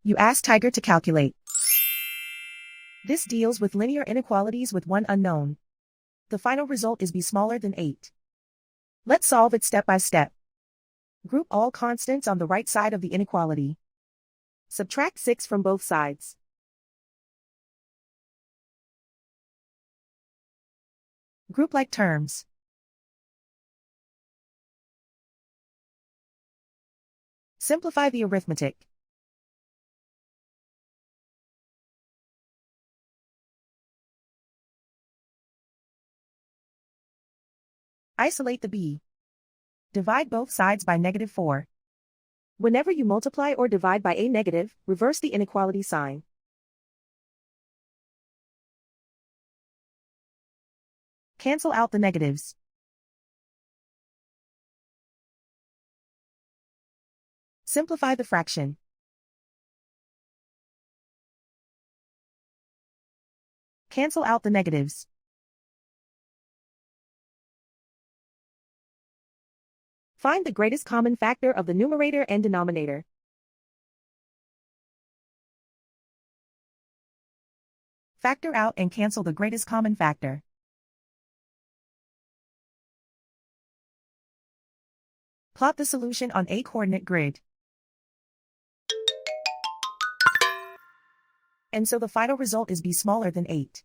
You ask Tiger to calculate. This deals with linear inequalities with one unknown. The final result is b smaller than 8. Let's solve it step by step. Group all constants on the right side of the inequality. Subtract 6 from both sides. Group like terms. Simplify the arithmetic. Isolate the b. Divide both sides by -4. Whenever you multiply or divide by a negative, reverse the inequality sign. Cancel out the negatives. Simplify the fraction. Cancel out the negatives. Find the greatest common factor of the numerator and denominator. Factor out and cancel the greatest common factor. Plot the solution on a coordinate grid. And so the final result is b smaller than 8.